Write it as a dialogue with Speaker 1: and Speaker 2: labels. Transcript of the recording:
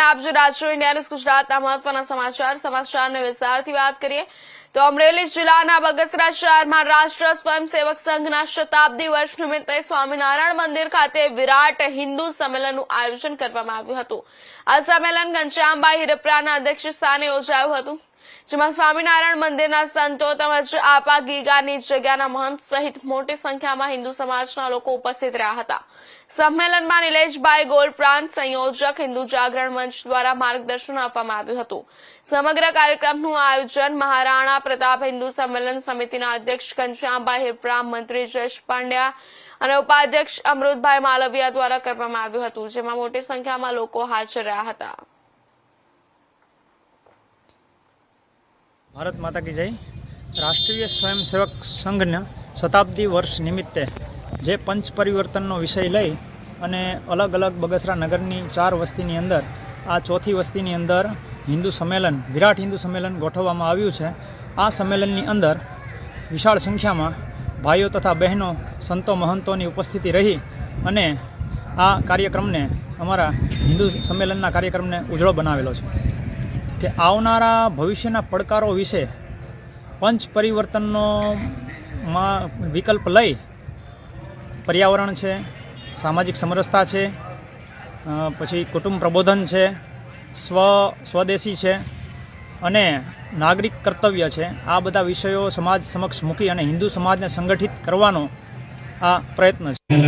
Speaker 1: અને આપ જો રાજ્ય ઇન્ડિયા ન્યૂઝ ગુજરાતના મહત્વના સમાચારને વિસ્તારથી વાત કરીએ તો અમરેલી જિલ્લાના બગસરા શહેરમાં રાષ્ટ્રીય સ્વયંસેવક સંઘના શતાબ્દી વર્ષ નિમિત્તે સ્વામિનારાયણ મંદિર ખાતે વિરાટ હિન્દુ સંમેલનનું આયોજન કરવામાં આવ્યું હતું। આ સંમેલન ઘનશ્યામભાઈ હિરપરાના અધ્યક્ષ સ્થાને યોજાયું હતું, જેમાં સ્વામિનારાયણ મંદિરના સંતો તેમજ આપા ગીગાની જગ્યાના મહંત સહિત મોટી સંખ્યામાં હિન્દુ સમાજના લોકો ઉપસ્થિત રહ્યા હતા। સંમેલનમાં નિલેશભાઈ ગોલ પ્રાંત સંયોજક હિન્દુ જાગરણ મંચ દ્વારા માર્ગદર્શન આપવામાં આવ્યું હતું। સમગ્ર કાર્યક્રમનું આયોજન મહારાણા પ્રતાપ હિન્દુ સંમેલન સમિતિના અધ્યક્ષ ઘનશ્યામભાઈ હિરપરા, મંત્રી જયેશ પાંડ્યા અને ઉપાધ્યક્ષ અમૃતભાઈ માલવિયા દ્વારા કરવામાં આવ્યું હતું, જેમાં મોટી સંખ્યામાં લોકો હાજર રહ્યા હતા।
Speaker 2: ભારત માતા કી જય। રાષ્ટ્રીય સ્વયંસેવક સંઘના શતાબ્દી વર્ષ નિમિત્તે જે પંચ પરિવર્તનનો વિષય લઈ અને અલગ અલગ બગસરા નગરની 4 વસ્તીની અંદર આ ચોથી વસ્તીની અંદર હિન્દુ સંમેલન, વિરાટ હિન્દુ સંમેલન ગોઠવવામાં આવ્યું છે। આ સંમેલનની અંદર વિશાળ સંખ્યામાં ભાઈઓ તથા બહેનો, સંતો, મહંતોની ઉપસ્થિતિ રહી અને આ કાર્યક્રમને, અમારા હિન્દુ સંમેલનના કાર્યક્રમને ઉજળો બનાવેલો છે કે આવનારા ભવિષ્યના પડકારો વિશે પંચ પરિવર્તનનો વિકલ્પ લઈ પર્યાવરણ છે, સામાજિક સમરસતા છે, પછી કુટુંબ પ્રબોધન છે, સ્વદેશી છે અને નાગરિક કર્તવ્ય છે, આ બધા વિષયો સમાજ સમક્ષ મૂકી અને હિન્દુ સમાજને સંગઠિત કરવાનો આ પ્રયત્ન છે।